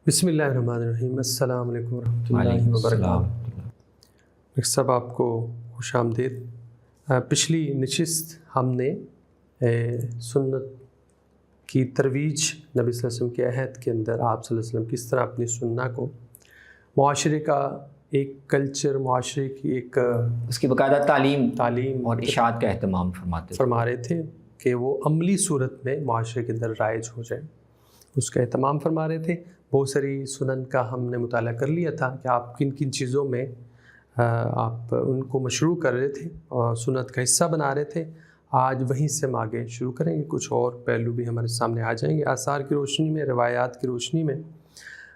بسم اللہ الرحمن الرحیم۔ السلام علیکم ورحمۃ اللہ وبرکاتہ۔ سب آپ کو خوش آمدید۔ پچھلی نشست ہم نے سنت کی ترویج نبی صلی اللہ علیہ وسلم کے عہد کے اندر آپ صلی اللہ علیہ وسلم کس طرح اپنی سنت کو معاشرے کا ایک کلچر، معاشرے کی ایک اس کی باقاعدہ تعلیم اور اشاعت کا اہتمام فرما رہے تھے کہ وہ عملی صورت میں معاشرے کے اندر رائج ہو جائے، اس کا اہتمام فرما رہے تھے۔ بہت ساری سنن کا ہم نے مطالعہ کر لیا تھا کہ آپ کن کن چیزوں میں آپ ان کو مشروع کر رہے تھے اور سنت کا حصہ بنا رہے تھے۔ آج وہیں سے ہم آگے شروع کریں گے، کچھ اور پہلو بھی ہمارے سامنے آ جائیں گے۔ آثار کی روشنی میں، روایات کی روشنی میں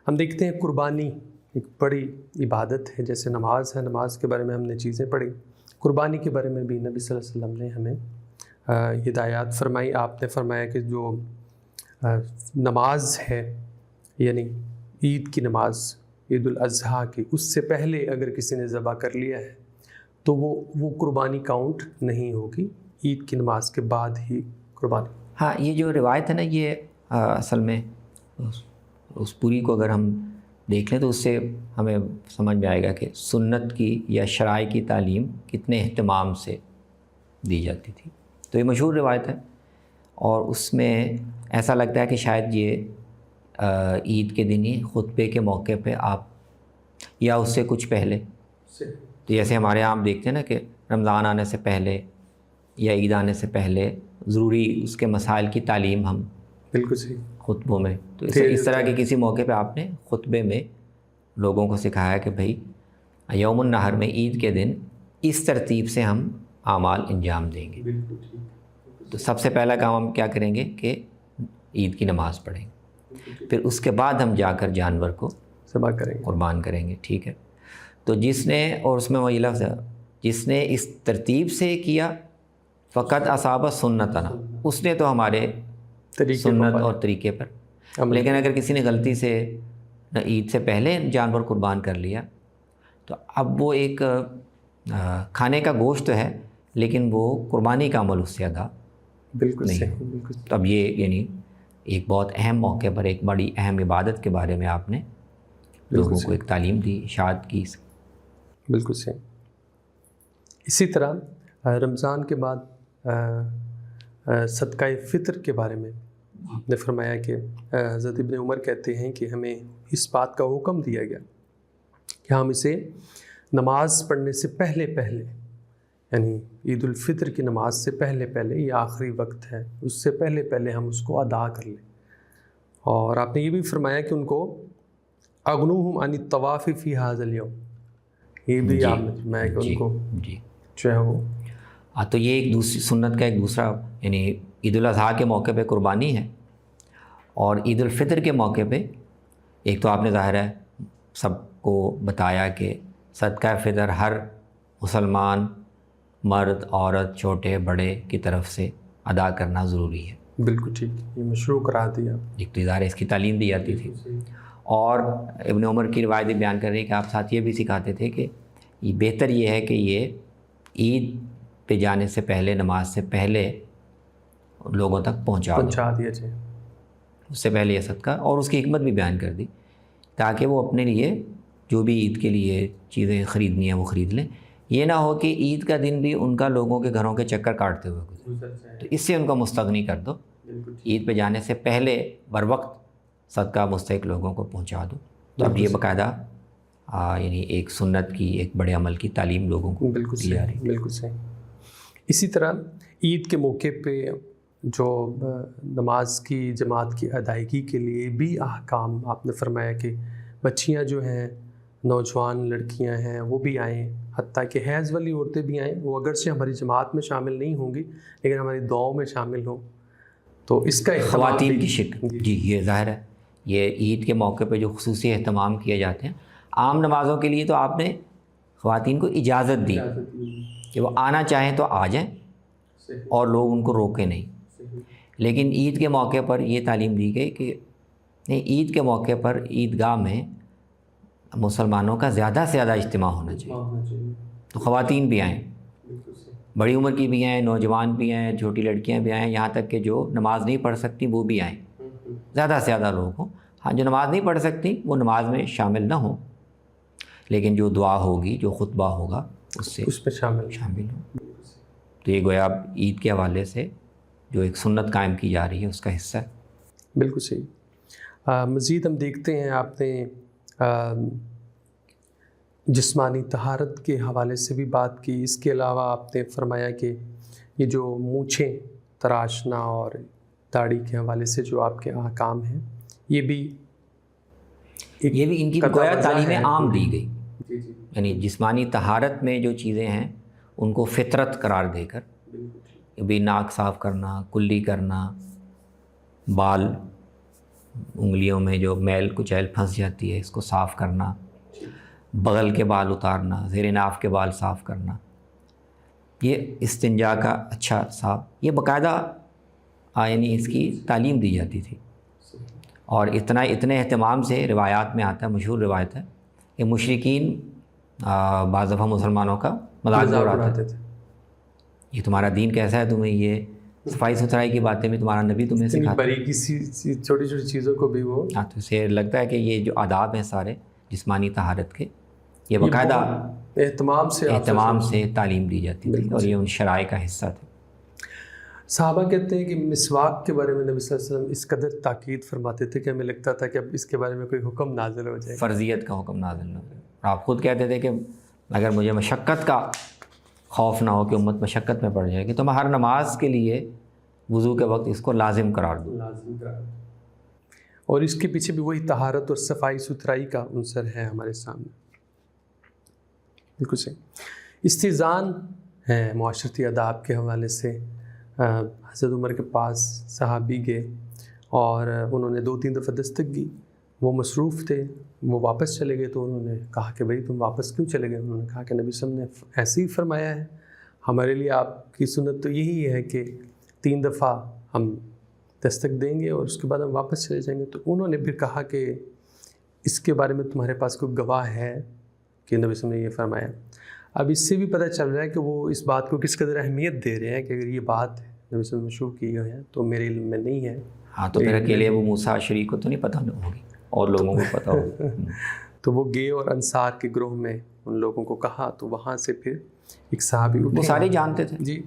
ہم دیکھتے ہیں قربانی ایک بڑی عبادت ہے، جیسے نماز ہے، نماز کے بارے میں ہم نے چیزیں پڑھی، قربانی کے بارے میں بھی نبی صلی اللہ علیہ وسلم نے ہمیں ہدایات فرمائی۔ آپ نے فرمایا کہ جو نماز ہے، یعنی عید کی نماز، عید الاضحیٰ کی، اس سے پہلے اگر کسی نے ذبح کر لیا ہے تو وہ قربانی کاؤنٹ نہیں ہوگی، عید کی نماز کے بعد ہی قربانی۔ ہاں، یہ جو روایت ہے نا، یہ اصل میں اس پوری کو اگر ہم دیکھ لیں تو اس سے ہمیں سمجھ میں آئے گا کہ سنت کی یا شرائع کی تعلیم کتنے اہتمام سے دی جاتی تھی۔ تو یہ مشہور روایت ہے اور اس میں ایسا لگتا ہے کہ شاید یہ عید کے دن ہی خطبے کے موقع پہ آپ یا اس سے کچھ پہلے، تو جیسے ہمارے یہاں ہم دیکھتے ہیں نا کہ رمضان آنے سے پہلے یا عید آنے سے پہلے ضروری اس کے مسائل کی تعلیم ہم بالکل صحیح خطبوں میں، تو اس طرح کے کسی موقع پہ آپ نے خطبے میں لوگوں کو سکھایا کہ بھائی یوم النحر میں عید کے دن اس ترتیب سے ہم اعمال انجام دیں گے۔ تو سب سے پہلا کام ہم کیا کریں گے کہ عید کی نماز پڑھیں گے، پھر اس کے بعد ہم جا کر جانور کو ذبح کریں گے، قربان کریں گے، ٹھیک ہے۔ تو جس نے، اور اس میں وہی لفظ ہے، جس نے اس ترتیب سے کیا فقط اصاب سنتنا، اس نے تو ہمارے سنت اور طریقے پر۔ لیکن اگر کسی نے غلطی سے عید سے پہلے جانور قربان کر لیا تو اب وہ ایک کھانے کا گوشت تو ہے لیکن وہ قربانی کا عمل اس سے ادا بالکل نہیں۔ بالکل۔ تو اب یہ یعنی ایک بہت اہم موقع پر ایک بڑی اہم عبادت کے بارے میں آپ نے لوگوں کو ایک تعلیم دی، اشاعت کی۔ بالکل صحیح۔ اسی طرح رمضان کے بعد صدقہ فطر کے بارے میں آپ نے فرمایا کہ حضرت ابن عمر کہتے ہیں کہ ہمیں اس بات کا حکم دیا گیا کہ ہم اسے نماز پڑھنے سے پہلے یعنی عید الفطر کی نماز سے پہلے یہ آخری وقت ہے، اس سے پہلے ہم اس کو ادا کر لیں۔ اور آپ نے یہ بھی فرمایا کہ ان کو اغنوہم عن الطواف فی ھذا اليوم، یہ بھی آپ نے فرمایا کہ ان کو جو ہے وہ تو یہ ایک دوسری سنت کا ایک دوسرا، یعنی عید الاضحیٰ کے موقع پہ قربانی ہے، اور عید الفطر کے موقع پہ ایک تو آپ نے ظاہر ہے سب کو بتایا کہ صدقہ فطر ہر مسلمان مرد عورت چھوٹے بڑے کی طرف سے ادا کرنا ضروری ہے۔ بالکل ٹھیک، یہ مشروع کرا دیا، ایک تو ادارے اس کی تعلیم دی جاتی تھی، اور ابن عمر کی روایت بیان کر رہی ہے کہ آپ ساتھ یہ بھی سکھاتے تھے کہ یہ بہتر یہ ہے کہ یہ عید پہ جانے سے پہلے، نماز سے پہلے لوگوں تک پہنچا دیا جائے، اس سے پہلے یہ صدقہ، اور اس کی حکمت بھی بیان کر دی تاکہ وہ اپنے لیے جو بھی عید کے لیے چیزیں خریدنی ہیں وہ خرید لیں۔ یہ نہ ہو کہ عید کا دن بھی ان کا لوگوں کے گھروں کے چکر کاٹتے ہوئے گزرے، تو اس سے ان کو مستغنی کر دو، عید پہ جانے سے پہلے بروقت صدقہ مستحق لوگوں کو پہنچا دو۔ تو اب یہ باقاعدہ یعنی ایک سنت کی، ایک بڑے عمل کی تعلیم لوگوں کو دی جا رہی ہے۔ بالکل صحیح۔ اسی طرح عید کے موقع پہ جو نماز کی جماعت کی ادائیگی کے لیے بھی احکام آپ نے فرمایا کہ بچیاں جو ہیں، نوجوان لڑکیاں ہیں، وہ بھی آئیں، حتیٰ کہ حیض والی عورتیں بھی آئیں، وہ اگرچہ ہماری جماعت میں شامل نہیں ہوں گی لیکن ہماری دعاؤں میں شامل ہوں، تو اس کا خواتین کی شکل جی یہ ظاہر ہے، یہ عید کے موقع پہ جو خصوصی اہتمام کیے جاتے ہیں۔ عام نمازوں کے لیے تو آپ نے خواتین کو اجازت دی کہ وہ آنا چاہیں تو آ جائیں اور لوگ ان کو روکے نہیں، لیکن عید کے موقع پر یہ تعلیم دی گئی کہ نہیں، عید کے موقع پر عیدگاہ میں مسلمانوں کا زیادہ سے زیادہ اجتماع ہونا چاہیے، تو خواتین بھی آئیں، بڑی عمر کی بھی آئیں، نوجوان بھی آئیں، چھوٹی لڑکیاں بھی آئیں، یہاں تک کہ جو نماز نہیں پڑھ سکتی وہ بھی آئیں، زیادہ سے زیادہ لوگ ہوں۔ ہاں جو نماز نہیں پڑھ سکتی وہ نماز میں شامل نہ ہوں، لیکن جو دعا ہوگی، جو خطبہ ہوگا اس میں شامل ہوں۔ تو یہ گویا عید کے حوالے سے جو ایک سنت قائم کی جا رہی ہے اس کا حصہ ہے۔ بالکل صحیح۔ مزید ہم دیکھتے ہیں آپ نے جسمانی طہارت کے حوالے سے بھی بات کی، اس کے علاوہ آپ نے فرمایا کہ یہ جو مونچھیں تراشنا اور داڑھی کے حوالے سے جو آپ کے احکام ہیں یہ بھی ان کی گویا تعلیم عام دی گئی، جی جی، یعنی جسمانی طہارت میں جو چیزیں ہیں ان کو فطرت قرار دے کر بھی ناک صاف کرنا، کلی کرنا، بال انگلیوں میں جو میل کچیل پھنس جاتی ہے اس کو صاف کرنا، بغل کے بال اتارنا، زیر ناف کے بال صاف کرنا، یہ استنجا کا اچھا صاف، یہ باقاعدہ یعنی اس کی تعلیم دی جاتی تھی۔ اور اتنے اہتمام سے روایات میں آتا ہے، مشہور روایت ہے کہ مشرکین بعض دفعہ مسلمانوں کا مذاق اڑاتے تھے، یہ تمہارا دین کیسا ہے، تمہیں یہ صفائی ستھرائی کی باتیں بھی تمہارا نبی تمہیں سکھاتا ہے، کسی چھوٹی چھوٹی چیزوں کو بھی وہ تو اسے لگتا ہے کہ یہ جو آداب ہیں سارے جسمانی طہارت کے، یہ باقاعدہ اہتمام سے تعلیم دی جاتی تھی اور یہ ان شرائع کا حصہ تھے۔ صحابہ کہتے ہیں کہ مسواک کے بارے میں نبی صلی اللہ علیہ وسلم اس قدر تاکید فرماتے تھے کہ ہمیں لگتا تھا کہ اب اس کے بارے میں کوئی حکم نازل ہو جائے، فرضیت کا حکم نازل نہ ہو۔ اور آپ خود کہتے تھے کہ اگر مجھے مشقت کا خوف نہ ہو کہ امت مشقت میں پڑ جائے گی تو میں ہر نماز کے لیے وضو کے وقت اس کو لازم قرار دوں۔ اور اس کے پیچھے بھی وہی طہارت اور صفائی ستھرائی کا عنصر ہے ہمارے سامنے۔ بالکل صحیح۔ استئذان ہے معاشرتی آداب کے حوالے سے، حضرت عمر کے پاس صحابی گئے اور انہوں نے 2-3 دفعہ دستک کی، وہ مصروف تھے، وہ واپس چلے گئے، تو انہوں نے کہا کہ بھائی تم واپس کیوں چلے گئے؟ انہوں نے کہا کہ نبی صلی اللہ علیہ وسلم نے ایسے ہی فرمایا ہے، ہمارے لیے آپ کی سنت تو یہی ہے کہ 3 دفعہ ہم دستک دیں گے اور اس کے بعد ہم واپس چلے جائیں گے۔ تو انہوں نے پھر کہا کہ اس کے بارے میں تمہارے پاس کوئی گواہ ہے کہ نبی صلی اللہ علیہ وسلم نے یہ فرمایا؟ اب اس سے بھی پتہ چل رہا ہے کہ وہ اس بات کو کس قدر اہمیت دے رہے ہیں کہ اگر یہ بات نبی صلی اللہ علیہ وسلم نے شروع کی ہے تو میرے علم میں نہیں ہے۔ ہاں تو پھر اکیلے ابو موسیٰ اشعری کو تو نہیں پتہ ہوگی، اور لوگوں کو پتہ ہوگا۔ تو وہ گئے اور انصار کے گروہ میں ان لوگوں کو کہا، تو وہاں سے پھر ایک صحابی اٹھے، وہ سارے جانتے تھے جی،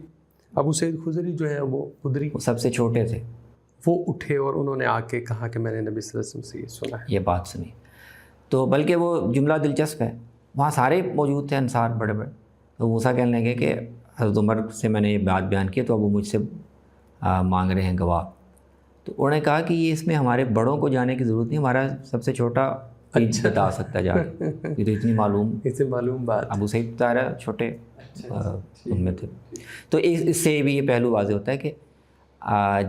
ابو سعید خدری جو ہے وہ خدری، وہ سب سے چھوٹے تھے، وہ اٹھے اور انہوں نے آ کے کہا کہ میں نے نبی صلی اللہ علیہ وسلم سے یہ سنا ہے، یہ بات سنی۔ تو بلکہ وہ جملہ دلچسپ ہے، وہاں سارے موجود تھے انصار بڑے بڑے، تو موسیٰ کہنے لگے کہ حضرت عمر سے میں نے یہ بات بیان کی تو اب وہ مجھ سے مانگ رہے ہیں گواہ۔ تو انہوں نے کہا کہ یہ اس میں ہمارے بڑوں کو جانے کی ضرورت نہیں، ہمارا سب سے چھوٹا بتا سکتا جا رہا، یہ تو اتنی معلوم بات، ابو سعید بتا رہا چھوٹے ان میں تھے۔ تو اس سے بھی یہ پہلو واضح ہوتا ہے کہ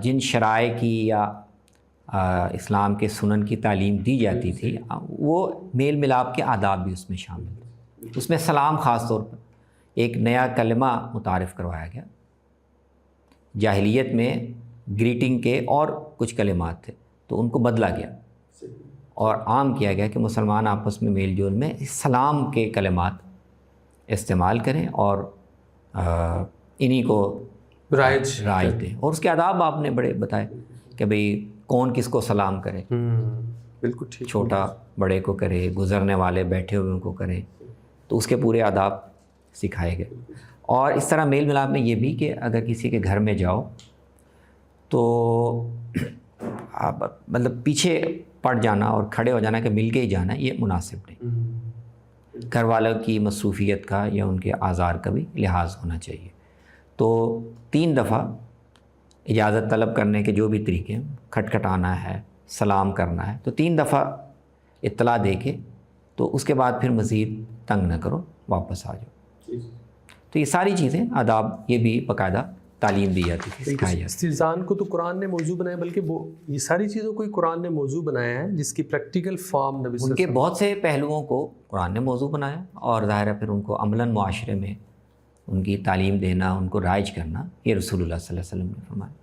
جن شرائع کی یا اسلام کے سنن کی تعلیم دی جاتی تھی وہ میل ملاپ کے آداب بھی اس میں شامل تھے۔ اس میں سلام خاص طور پر ایک نیا کلمہ متعارف کروایا گیا، جاہلیت میں گریٹنگ کے اور کچھ کلمات تھے تو ان کو بدلا گیا اور عام کیا گیا کہ مسلمان آپس میں میل جول میں سلام کے کلمات استعمال کریں اور انہی کو رائج دیں۔ اور اس کے آداب آپ نے بڑے بتائے کہ بھئی کون کس کو سلام کرے، بالکل ٹھیک، چھوٹا بڑے کو کرے، گزرنے والے بیٹھے ہوئے کو کرے، تو اس کے پورے آداب سکھائے گئے۔ اور اس طرح میل ملاپ میں یہ بھی کہ اگر کسی کے گھر میں جاؤ تو مطلب پیچھے پڑ جانا اور کھڑے ہو جانا کہ مل کے ہی جانا، یہ مناسب نہیں، گھر والوں کی مصروفیت کا یا ان کے آزار کا بھی لحاظ ہونا چاہیے۔ تو 3 دفعہ اجازت طلب کرنے کے جو بھی طریقے ہیں، کھٹکھٹانا ہے، سلام کرنا ہے، تو 3 دفعہ اطلاع دے کے تو اس کے بعد پھر مزید تنگ نہ کرو، واپس آ جاؤ۔ تو یہ ساری چیزیں آداب یہ بھی باقاعدہ تعلیم دی جاتی تھی، سکھائی جاتی۔ استئذان کو تو قرآن نے موضوع بنایا، بلکہ وہ یہ ساری چیزوں کو قرآن نے موضوع بنایا ہے جس کی پریکٹیکل فارم نبی ان کے بہت سے پہلوؤں کو قرآن نے موضوع بنایا اور ظاہر ہے پھر ان کو عملاً معاشرے میں ان کی تعلیم دینا، ان کو رائج کرنا، یہ رسول اللہ صلی اللہ علیہ وسلم نے فرمایا۔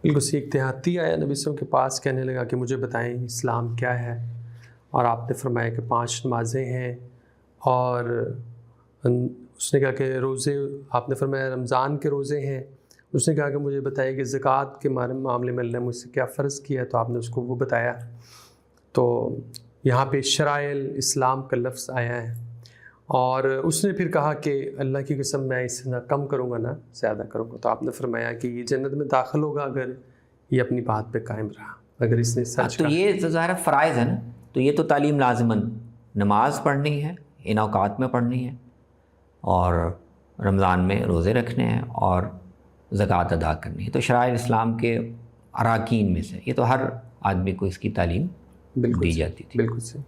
بالکل سی ایک دیہاتی آیا نبی صلی اللہ علیہ وسلم کے پاس، کہنے لگا کہ مجھے بتائیں اسلام کیا ہے، اور آپ نے فرمایا کہ 5 نمازیں ہیں، اور اس نے کہا کہ روزے، آپ نے فرمایا رمضان کے روزے ہیں، اس نے کہا کہ مجھے بتائیے کہ زکوٰۃ کے معاملے میں اللہ نے مجھ سے کیا فرض کیا ہے، تو آپ نے اس کو وہ بتایا۔ تو یہاں پہ شرائع الاسلام کا لفظ آیا ہے، اور اس نے پھر کہا کہ اللہ کی قسم میں اسے نہ کم کروں گا نہ زیادہ کروں گا. تو آپ نے فرمایا کہ یہ جنت میں داخل ہوگا اگر یہ اپنی بات پہ قائم رہا، اگر اس نے سچ تو کہا. یہ ظاہر فرائض ہے نا، تو یہ تو تعلیم لازماً نماز پڑھنی ہے، ان اوقات میں پڑھنی ہے، اور رمضان میں روزے رکھنے ہیں، اور زکوٰۃ ادا کرنی ہے. تو شرائع اسلام کے اراکین میں سے یہ تو ہر آدمی کو اس کی تعلیم دی جاتی تھی. بالکل صحیح.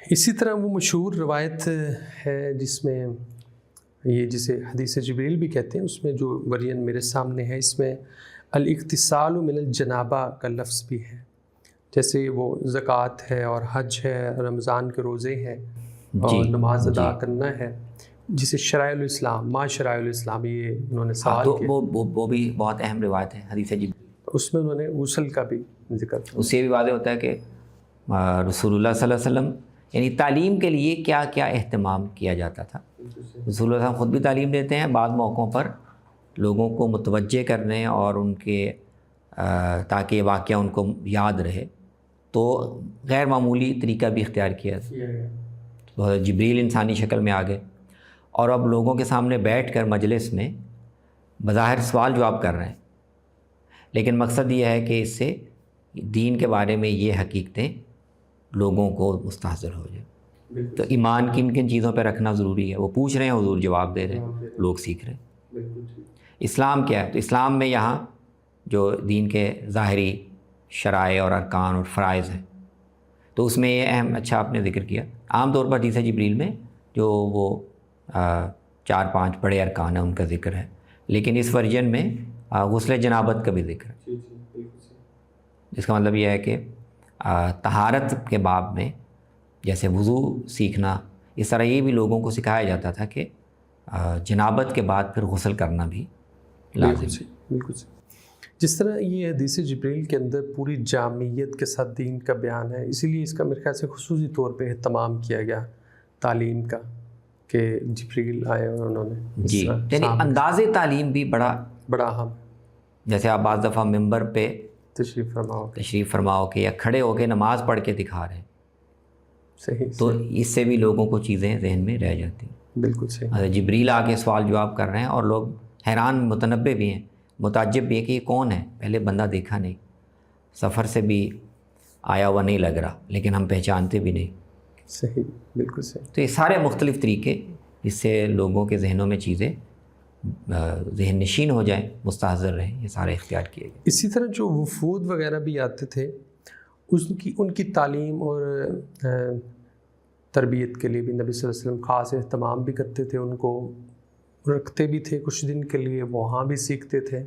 اسی طرح وہ مشہور روایت ہے جس میں یہ جسے حدیث جبریل بھی کہتے ہیں، اس میں جو ورژن میرے سامنے ہے اس میں الاغتسال من الجنابہ کا لفظ بھی ہے. جیسے وہ زکوٰۃ ہے اور حج ہے، رمضان کے روزے ہیں اور نماز ادا کرنا ہے، جسے شرائع الاسلام ما شرائع الاسلام یہ انہوں نے سوال کیا. وہ بھی بہت اہم روایت ہے حدیث جبریل. اس میں انہوں نے غسل کا بھی ذکر کیا. اس سے بھی واضح ہوتا ہے کہ رسول اللہ صلی اللہ علیہ وسلم یعنی تعلیم کے لیے کیا کیا اہتمام کیا جاتا تھا. رسول اللہ صلی اللہ علیہ وسلم خود بھی تعلیم دیتے ہیں، بعض موقعوں پر لوگوں کو متوجہ کرنے اور ان کے تاکہ یہ واقعہ ان کو یاد رہے، تو غیر معمولی طریقہ بھی اختیار کیا. تو جبریل انسانی شکل میں آ گئے اور اب لوگوں کے سامنے بیٹھ کر مجلس میں بظاہر سوال جواب کر رہے ہیں، لیکن مقصد یہ ہے کہ اس سے دین کے بارے میں یہ حقیقتیں لوگوں کو مستحضر ہو جائے. تو ایمان کن کن چیزوں پہ رکھنا ضروری ہے. وہ پوچھ رہے ہیں، حضور جواب دے رہے ہیں، لوگ سیکھ رہے ہیں. اسلام کیا ہے؟ تو اسلام میں یہاں جو دین کے ظاہری شرائع اور ارکان اور فرائض ہیں، تو اس میں یہ اہم اچھا آپ نے ذکر کیا. عام طور پر حدیث جبریل میں جو وہ 4-5 بڑے ارکان ہیں ان کا ذکر ہے، لیکن اس ورژن میں غسل جنابت کا بھی ذکر ہے. اس کا مطلب یہ ہے کہ طہارت کے باب میں جیسے وضو سیکھنا، اس طرح یہ بھی لوگوں کو سکھایا جاتا تھا کہ جنابت کے بعد پھر غسل کرنا بھی لازم ہے. بالکل. جس طرح یہ حدیث جبریل کے اندر پوری جامعیت کے ساتھ دین کا بیان ہے، اسی لیے اس کا میرے خیال سے خصوصی طور پہ اہتمام کیا گیا تعلیم کا کہ جبریل آئے اور انہوں نے جی یعنی انداز تعلیم بھی بڑا اہم. جیسے آپ بعض دفعہ ممبر پہ تشریف فرماؤ کہ یا کھڑے ہو کے نماز پڑھ کے دکھا رہے ہیں، صحیح، تو اس سے بھی لوگوں کو چیزیں ذہن میں رہ جاتی ہیں. بالکل صحیح. جبریل آ کے سوال جواب کر رہے ہیں اور لوگ حیران متنبع بھی ہیں، متعجب بھی ہے کہ یہ کون ہے، پہلے بندہ دیکھا نہیں، سفر سے بھی آیا ہوا نہیں لگ رہا، لیکن ہم پہچانتے بھی نہیں. صحیح، بالکل صحیح. تو یہ سارے مختلف طریقے جس سے لوگوں کے ذہنوں میں چیزیں ذہن نشین ہو جائیں، مستحضر رہیں، یہ سارے اختیار کیے گئے. اسی طرح جو وفود وغیرہ بھی آتے تھے ان کی تعلیم اور تربیت کے لیے بھی نبی صلی اللہ علیہ وسلم خاص اہتمام بھی کرتے تھے، ان کو رکھتے بھی تھے کچھ دن کے لیے، وہاں بھی سیکھتے تھے،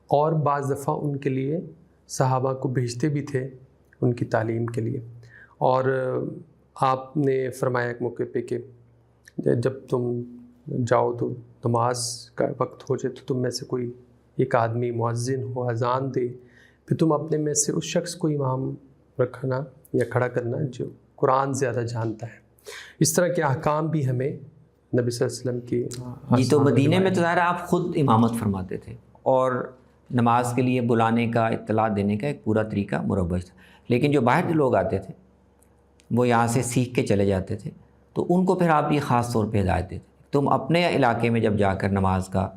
اور بعض دفعہ ان کے لیے صحابہ کو بھیجتے بھی تھے ان کی تعلیم کے لیے. اور آپ نے فرمایا ایک موقع پہ کہ جب تم جاؤ تو نماز کا وقت ہو جائے تو تم میں سے کوئی ایک آدمی مؤذن ہو، اذان دے، پھر تم اپنے میں سے اس شخص کو امام رکھنا یا کھڑا کرنا جو قرآن زیادہ جانتا ہے. اس طرح کے احکام بھی ہمیں نبی صلی اللہ علیہ وسلم کی جی. تو مدینے میں تو ظاہر آپ خود امامت فرماتے تھے اور نماز کے لیے بلانے کا، اطلاع دینے کا ایک پورا طریقہ مروج تھا، لیکن جو باہر کے لوگ آتے تھے وہ یہاں سے سیکھ کے چلے جاتے تھے، تو ان کو پھر آپ یہ خاص طور پہ ہدایت دیتے تم اپنے علاقے میں جب جا کر نماز کا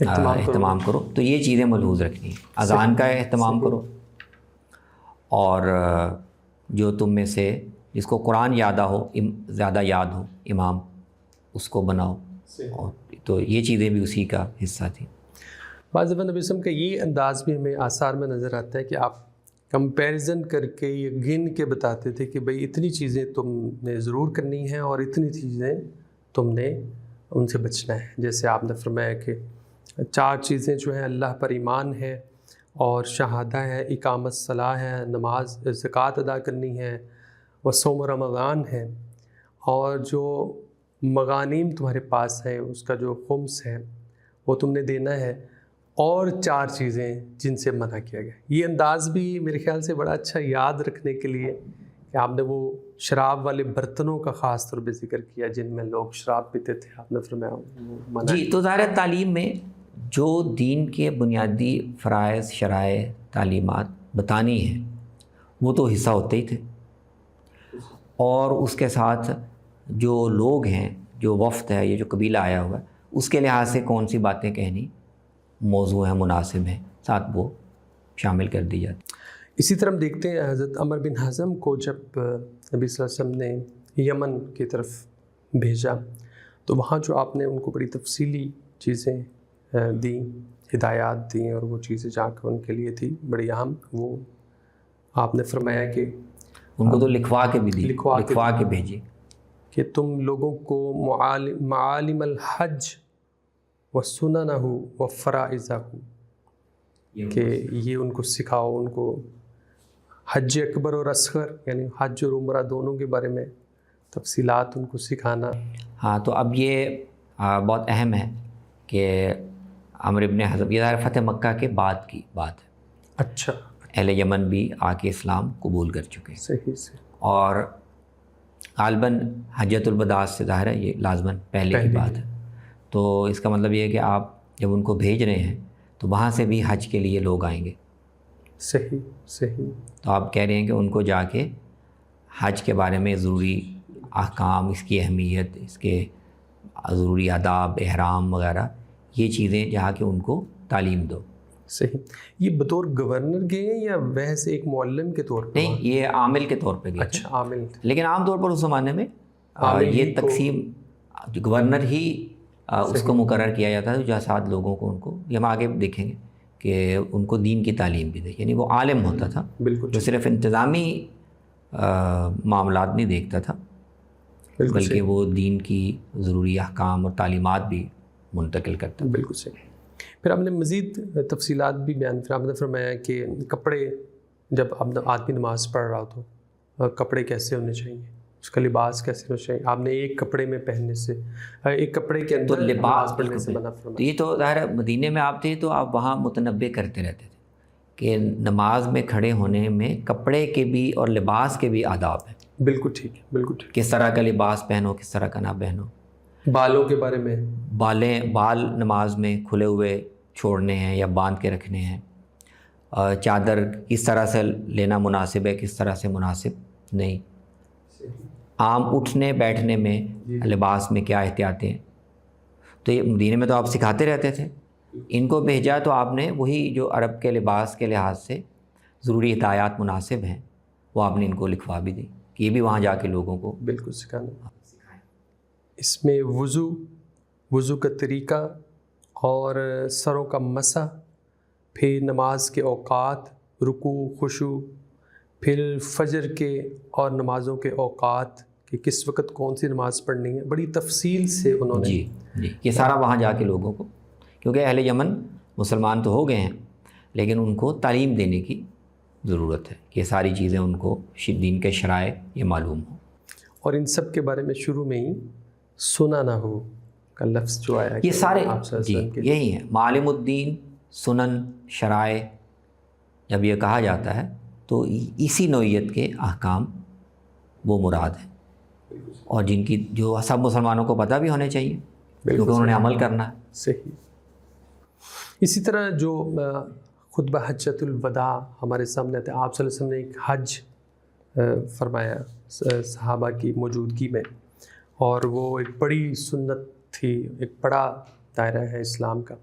اہتمام کرو تو یہ چیزیں ملحوظ رکھنی ہیں. اذان کا اہتمام کرو، اور جو تم میں سے جس کو قرآن زیادہ یاد ہو امام اس کو بناؤ. اور تو یہ چیزیں بھی اسی کا حصہ تھیں. بعض دفعہ نبی وسلم کا یہ انداز بھی ہمیں آثار میں نظر آتا ہے کہ آپ کمپیریزن کر کے یہ گن کے بتاتے تھے کہ بھئی اتنی چیزیں تم نے ضرور کرنی ہیں اور اتنی چیزیں تم نے ان سے بچنا ہے. جیسے آپ نے فرمایا کہ 4 چیزیں جو ہیں اللہ پر ایمان ہے اور شہادہ ہے، اقامت صلاح ہے، نماز زکوٰۃ ادا کرنی ہے، وصوم رمضان ہے، اور جو مغانیم تمہارے پاس ہے اس کا جو خمس ہے وہ تم نے دینا ہے، اور 4 چیزیں جن سے منع کیا گیا. یہ انداز بھی میرے خیال سے بڑا اچھا یاد رکھنے کے لیے کہ آپ نے وہ شراب والے برتنوں کا خاص طور پہ ذکر کیا جن میں لوگ شراب پیتے تھے، آپ نے فرمایا وہ منع. جی. تو ظاہر تعلیم میں جو دین کے بنیادی فرائض، شرائع، تعلیمات بتانی ہے وہ تو حصہ ہوتے ہی تھے، اور اس کے ساتھ جو لوگ ہیں، جو وفد ہے، یہ جو قبیلہ آیا ہوا ہے، اس کے لحاظ سے کون سی باتیں کہنی موضوع ہیں، مناسب ہیں، ساتھ وہ شامل کر دی جاتی۔ اسی طرح ہم دیکھتے ہیں حضرت عمر بن حزم کو جب نبی صلی اللہ علیہ وسلم نے یمن کی طرف بھیجا تو وہاں جو آپ نے ان کو بڑی تفصیلی چیزیں دیں، ہدایات دیں، اور وہ چیزیں جا کر ان کے لیے تھی بڑی اہم، وہ آپ نے فرمایا کہ ان کو تو لکھوا کے بھی دی، لکھوا کے بھیجی کہ تم لوگوں کو معالم الحج و سننہ و فرائضہ، کہ یہ ان کو سکھاؤ، ان کو حج اکبر اور اصغر یعنی حج اور عمرہ دونوں کے بارے میں تفصیلات ان کو سکھانا۔ ہاں، تو اب یہ بہت اہم ہے کہ عمرو بن حزم، یہ فتح مکہ کے بعد کی بات ہے۔ اچھا، اہل یمن بھی آ کے اسلام قبول کر چکے، صحیح سے، اور غالباً حجۃ الوداع سے ظاہر ہے یہ لازماً پہلے کی بات ہے۔ تو اس کا مطلب یہ ہے کہ آپ جب ان کو بھیج رہے ہیں تو وہاں سے بھی حج کے لیے لوگ آئیں گے۔ صحیح صحیح۔ تو آپ کہہ رہے ہیں کہ ان کو جا کے حج کے بارے میں ضروری احکام، اس کی اہمیت، اس کے ضروری آداب، احرام وغیرہ، یہ چیزیں جا کے ان کو تعلیم دو۔ صحیح۔ یہ بطور گورنر گئے ہیں یا ویسے ایک معلم کے طور پہ؟ نہیں، یہ عامل کے طور پہ گئے۔ اچھا، عامل۔ لیکن عام طور پر اس زمانے میں یہ تقسیم گورنر ہی اس کو مقرر کیا جاتا ہے، جو 7 لوگوں کو، ان کو یہ ہم آگے دیکھیں گے کہ ان کو دین کی تعلیم بھی دے، یعنی وہ عالم ہوتا تھا، بالکل، جو صرف انتظامی معاملات نہیں دیکھتا تھا، بلکہ وہ دین کی ضروری احکام اور تعلیمات بھی منتقل کرتا۔ بالکل صحیح۔ پھر ہم نے مزید تفصیلات بھی بیان کیا، آپ نے فرمایا کہ کپڑے، جب آدمی نماز پڑھ رہا ہو تو کپڑے کیسے ہونے چاہیے، اس کا لباس کیسے ہونا چاہیے۔ آپ نے ایک کپڑے میں پہننے سے، ایک کپڑے کے اندر لباس پڑھنے سے منع فرمایا۔ یہ تو ظاہر مدینے میں آپ تھے تو آپ وہاں متنبع کرتے رہتے تھے کہ نماز میں کھڑے ہونے میں کپڑے کے بھی اور لباس کے بھی آداب ہیں۔ بالکل ٹھیک ہے، بالکل ٹھیک۔ کس طرح کا لباس پہنو، کس طرح کا نہ پہنو۔ بالوں کے بارے میں، بال نماز میں کھلے ہوئے چھوڑنے ہیں یا باندھ کے رکھنے ہیں۔ چادر کس طرح سے لینا مناسب ہے، کس طرح سے مناسب نہیں۔ عام اٹھنے بیٹھنے میں لباس میں کیا احتیاطیں ہیں۔ تو یہ مدینے میں تو آپ سکھاتے رہتے تھے، ان کو بھیجا تو آپ نے وہی جو عرب کے لباس کے لحاظ سے ضروری ہدایات مناسب ہیں وہ آپ نے ان کو لکھوا بھی دی کہ یہ بھی وہاں جا کے لوگوں کو بالکل سکھانا۔ اس میں وضو کا طریقہ اور سروں کا مسح، پھر نماز کے اوقات، رکوع، خشوع، پھر فجر کے اور نمازوں کے اوقات کہ کس وقت کون سی نماز پڑھنی ہے، بڑی تفصیل سے انہوں نے جی یہ سارا وہاں جا کے لوگوں کو، کیونکہ اہل یمن مسلمان تو ہو گئے ہیں لیکن ان کو تعلیم دینے کی ضرورت ہے کہ ساری چیزیں ان کو دین کے شرائع یہ معلوم ہوں۔ اور ان سب کے بارے میں شروع میں ہی سنا نہ ہو کا لفظ جو آیا، یہ سارے یہی ہیں معالم الدین، سنن، شرائع، جب یہ کہا جاتا ہے تو اسی نوعیت کے احکام وہ مراد ہیں، اور جن کی جو سب مسلمانوں کو پتہ بھی ہونے چاہیے کیونکہ انہوں نے عمل کرنا ہے۔ صحیح۔ اسی طرح جو خطبہ حجۃ الوداع ہمارے سامنے آتا ہے، آپ صلی اللہ علیہ وسلم نے ایک حج فرمایا صحابہ کی موجودگی میں، اور وہ ایک بڑی سنت تھی، ایک بڑا دائرہ ہے اسلام کا،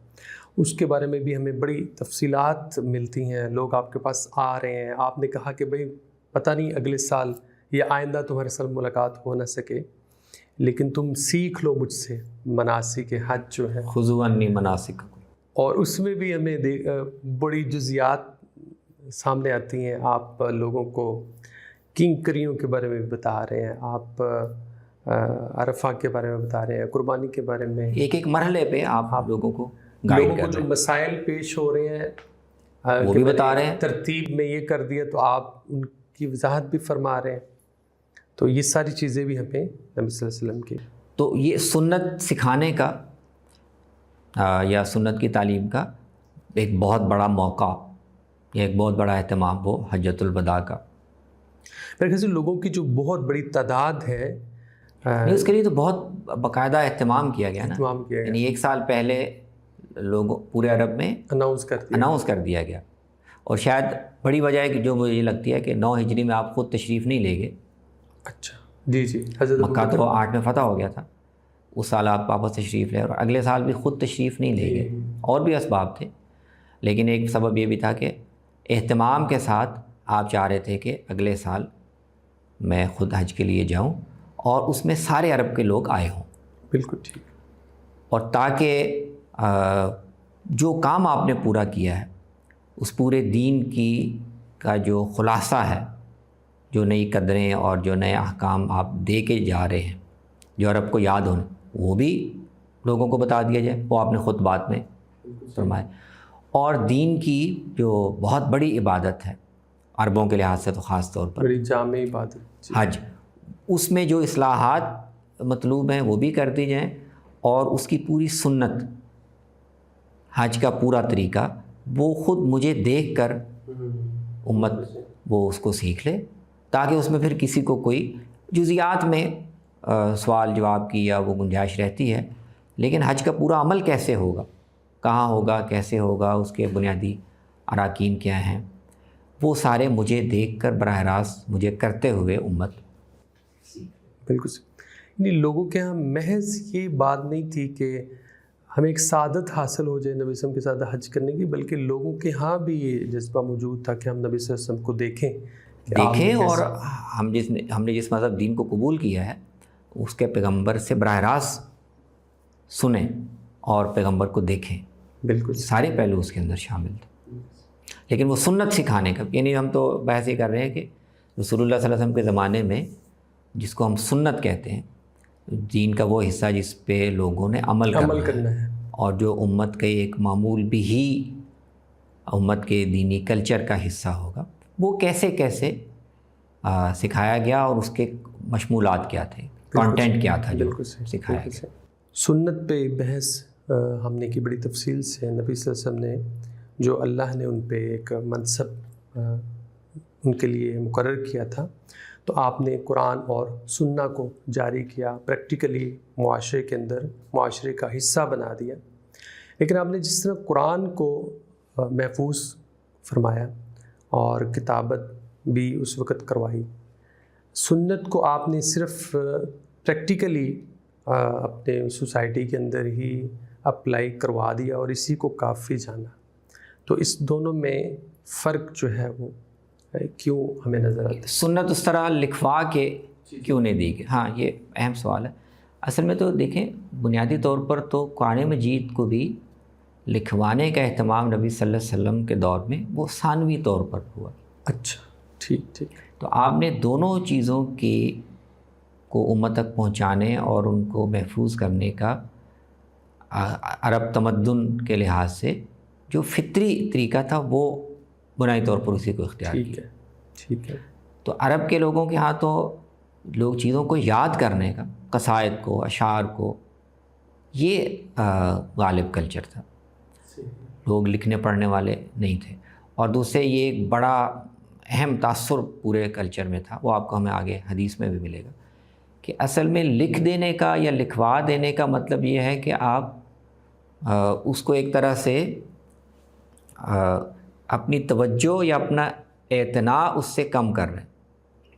اس کے بارے میں بھی ہمیں بڑی تفصیلات ملتی ہیں۔ لوگ آپ کے پاس آ رہے ہیں، آپ نے کہا کہ بھئی پتہ نہیں اگلے سال یا آئندہ تمہارے ساتھ ملاقات ہو نہ سکے، لیکن تم سیکھ لو مجھ سے مناسک حج جو ہے، خذوا عنی مناسککم۔ اور اس میں بھی ہمیں بڑی جزیات سامنے آتی ہیں۔ آپ لوگوں کو کنکریوں کے بارے میں بھی بتا رہے ہیں، آپ عرفہ کے بارے میں بتا رہے ہیں، قربانی کے بارے میں، ایک ایک مرحلے پہ آپ لوگوں کو جو مسائل پیش ہو رہے ہیں وہ بھی بتا رہے ہیں، ترتیب میں یہ کر دیا تو آپ ان کی وضاحت بھی فرما رہے ہیں۔ تو یہ ساری چیزیں بھی ہمیں نبی صلی اللہ علیہ وسلم کی، تو یہ سنت سکھانے کا یا سنت کی تعلیم کا ایک بہت بڑا موقع یا ایک بہت بڑا اہتمام وہ حجۃ الوداع کا۔ میرے خیال سے لوگوں کی جو بہت بڑی تعداد ہے، اس کے لیے تو بہت باقاعدہ اہتمام کیا گیا نا، یعنی 1 سال پہلے لوگوں پورے عرب میں اناؤنس کر دیا گیا، اور شاید بڑی وجہ ہے کہ جو مجھے لگتی ہے کہ 9 ہجری میں آپ خود تشریف نہیں لے گئے. اچھا جی جی. حضرت مکہ تو 8 میں فتح ہو گیا تھا, اس سال آپ واپس تشریف لے, اور اگلے سال بھی خود تشریف نہیں لے گئے. اور بھی اسباب تھے, لیکن ایک سبب یہ بھی تھا کہ اہتمام کے ساتھ آپ چاہ رہے تھے کہ اگلے سال میں خود حج کے لیے جاؤں اور اس میں سارے عرب کے لوگ آئے ہوں. بالکل ٹھیک. اور تاکہ جو کام آپ نے پورا کیا ہے اس پورے دین کا جو خلاصہ ہے, جو نئی قدریں اور جو نئے احکام آپ دے کے جا رہے ہیں جو عرب کو یاد ہونے, وہ بھی لوگوں کو بتا دیا جائے. وہ آپ نے خود بات میں فرمائے. اور دین کی جو بہت بڑی عبادت ہے عربوں کے لحاظ سے تو خاص طور پر بڑی جامع عبادت حج, اس میں جو اصلاحات مطلوب ہیں وہ بھی کر دی جائیں, اور اس کی پوری سنت, حج کا پورا طریقہ وہ خود مجھے دیکھ کر امت وہ اس کو سیکھ لے, تاکہ اس میں پھر کسی کو کوئی جزیات میں سوال جواب کی یا وہ گنجائش رہتی ہے, لیکن حج کا پورا عمل کیسے ہوگا, کہاں ہوگا, کیسے ہوگا, اس کے بنیادی اراکین کیا ہیں, وہ سارے مجھے دیکھ کر براہ راست مجھے کرتے ہوئے امت. بالکل. یعنی لوگوں کے ہاں محض یہ بات نہیں تھی کہ ہمیں ایک سعادت حاصل ہو جائے نبی صلی اللہ علیہ وسلم کے ساتھ حج کرنے کی, بلکہ لوگوں کے ہاں بھی یہ جذبہ موجود تھا کہ ہم نبی صلی اللہ علیہ وسلم کو دیکھیں اور ہم نے جس مذہب دین کو قبول کیا ہے اس کے پیغمبر سے براہ راست سنیں اور پیغمبر کو دیکھیں. بالکل سارے پہلو اس کے اندر شامل تھے. لیکن وہ سنت سکھانے کا, یعنی ہم تو بحث یہ کر رہے ہیں کہ رسول اللہ صلی اللہ علیہ وسلم کے زمانے میں جس کو ہم سنت کہتے ہیں, دین کا وہ حصہ جس پہ لوگوں نے عمل کرنا ہے, اور جو امت کے ایک معمول بھی ہی امت کے دینی کلچر کا حصہ ہوگا, وہ کیسے کیسے سکھایا گیا اور اس کے مشمولات کیا تھے, کانٹینٹ کیا تھا جو سکھایا گیا. سنت پہ بحث ہم نے کی بڑی تفصیل سے. نبی صلی اللہ علیہ وسلم نے جو اللہ نے ان پہ ایک منصب ان کے لیے مقرر کیا تھا, تو آپ نے قرآن اور سنہ کو جاری کیا, پریکٹیکلی معاشرے کے اندر معاشرے کا حصہ بنا دیا. لیکن آپ نے جس طرح قرآن کو محفوظ فرمایا اور کتابت بھی اس وقت کروائی, سنت کو آپ نے صرف پریکٹیکلی اپنے سوسائٹی کے اندر ہی اپلائی کروا دیا اور اسی کو کافی جانا. تو اس دونوں میں فرق جو ہے وہ کیوں ہمیں نظر آتا ہے؟ سنت اس طرح لکھوا کے کیوں نہیں دی گئی؟ ہاں یہ اہم سوال ہے. اصل میں تو دیکھیں, بنیادی طور پر تو قرآن مجید کو بھی لکھوانے کا اہتمام نبی صلی اللہ علیہ وسلم کے دور میں وہ ثانوی طور پر ہوا. اچھا ٹھیک. تو آپ نے دونوں چیزوں کو امت تک پہنچانے اور ان کو محفوظ کرنے کا عرب تمدن کے لحاظ سے جو فطری طریقہ تھا وہ بنائی طور پر اسی کو اختیار کیا. ٹھیک ہے. تو عرب کے لوگوں کے ہاں تو لوگ چیزوں کو یاد کرنے کا, قصائد کو, اشعار کو, یہ غالب کلچر تھا. لوگ لکھنے پڑھنے والے نہیں تھے. اور دوسرے یہ ایک بڑا اہم تاثر پورے کلچر میں تھا, وہ آپ کو ہمیں آگے حدیث میں بھی ملے گا, کہ اصل میں لکھ دینے کا یا لکھوا دینے کا مطلب یہ ہے کہ آپ اس کو ایک طرح سے اپنی توجہ یا اپنا اعتناء اس سے کم کر رہے ہیں.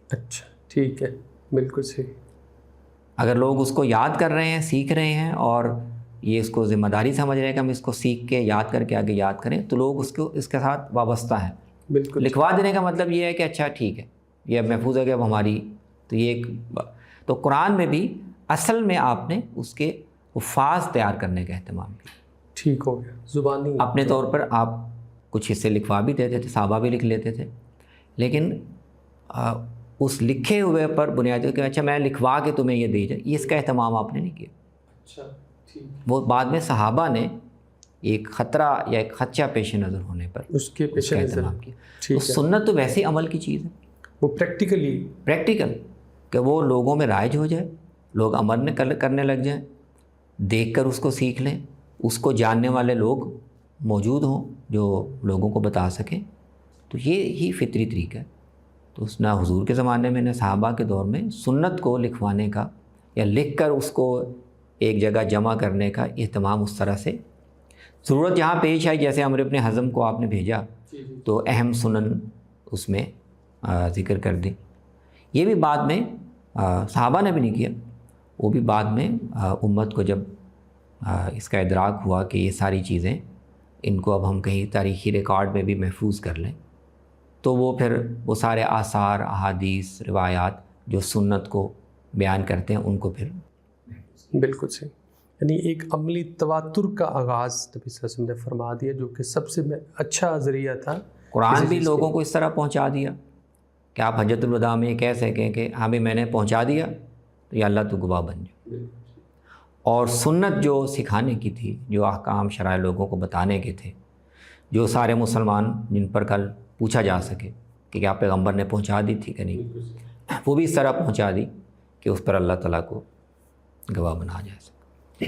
اچھا ٹھیک ہے, بالکل صحیح. اگر لوگ اس کو یاد کر رہے ہیں, سیکھ رہے ہیں, اور یہ اس کو ذمہ داری سمجھ رہے ہیں کہ ہم اس کو سیکھ کے یاد کر کے آگے یاد کریں, تو لوگ اس کے ساتھ وابستہ ہیں. بالکل. لکھوا دینے کا مطلب یہ ہے کہ اچھا ٹھیک ہے یہ اب محفوظ ہے کہ اب ہماری, تو یہ ایک. تو قرآن میں بھی اصل میں آپ نے اس کے حفاظ تیار کرنے کا اہتمام کیا. ٹھیک ہو گیا. زبانی اپنے طور پر آپ کچھ حصے لکھوا بھی دیتے تھے, صحابہ بھی لکھ لیتے تھے, لیکن اس لکھے ہوئے پر بنیادی کہ اچھا میں لکھوا کے تمہیں یہ دے جائے, یہ اس کا اہتمام آپ نے نہیں کیا. اچھا ٹھیک. وہ بعد میں صحابہ نے ایک خطرہ یا ایک خدشہ پیش نظر ہونے پر اس کے پیش نظر اہتمام کیا. تو سنت تو ویسی عمل کی چیز ہے, وہ پریکٹیکل کہ وہ لوگوں میں رائج ہو جائے, لوگ عمل کرنے لگ جائیں, دیکھ کر اس کو سیکھ لیں, اس کو جاننے والے لوگ موجود ہوں جو لوگوں کو بتا سکیں. تو یہ ہی فطری طریقہ ہے. تو نہ حضور کے زمانے میں نہ صحابہ کے دور میں سنت کو لکھوانے کا یا لکھ کر اس کو ایک جگہ جمع کرنے کا اہتمام اس طرح سے. ضرورت جہاں پیش آئی, جیسے عمرو ابن حزم کو آپ نے بھیجا تو اہم سنن اس میں ذکر کر دی. یہ بھی بعد میں صحابہ نے بھی نہیں کیا، وہ بھی بعد میں امت کو جب اس کا ادراک ہوا کہ یہ ساری چیزیں ان کو اب ہم کہیں تاریخی ریکارڈ میں بھی محفوظ کر لیں، تو وہ پھر وہ سارے آثار، احادیث، روایات جو سنت کو بیان کرتے ہیں ان کو پھر. بالکل صحیح. یعنی ایک عملی تواتر کا آغاز نبی صلی اللہ علیہ وسلم نے فرما دیا، جو کہ سب سے اچھا ذریعہ تھا. قرآن بھی لوگوں کو اس طرح پہنچا دیا کہ آپ حجۃ الوداع میں کہہ سکیں کہ ہاں بھی میں نے پہنچا دیا تو یا اللہ تو گواہ بن جا. اور سنت جو سکھانے کی تھی، جو احکام شرائع لوگوں کو بتانے کے تھے، جو سارے مسلمان جن پر کل پوچھا جا سکے کہ کیا پیغمبر نے پہنچا دی تھی کہ نہیں، وہ بھی اس طرح پہنچا دی کہ اس پر اللہ تعالیٰ کو گواہ بنا جا سکے.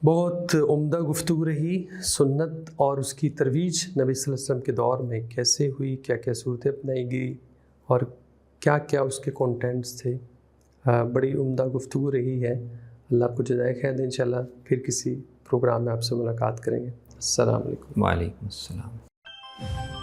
بہت عمدہ گفتگو رہی. سنت اور اس کی ترویج نبی صلی اللہ علیہ وسلم کے دور میں کیسے ہوئی، کیا کیا صورتیں اپنائی گئی اور کیا کیا اس کے کانٹینٹس تھے. بڑی عمدہ گفتگو رہی ہے. اللہ آپ کو جزائے خیر دے. انشاءاللہ پھر کسی پروگرام میں آپ سے ملاقات کریں گے. السلام علیکم. وعلیکم السلام.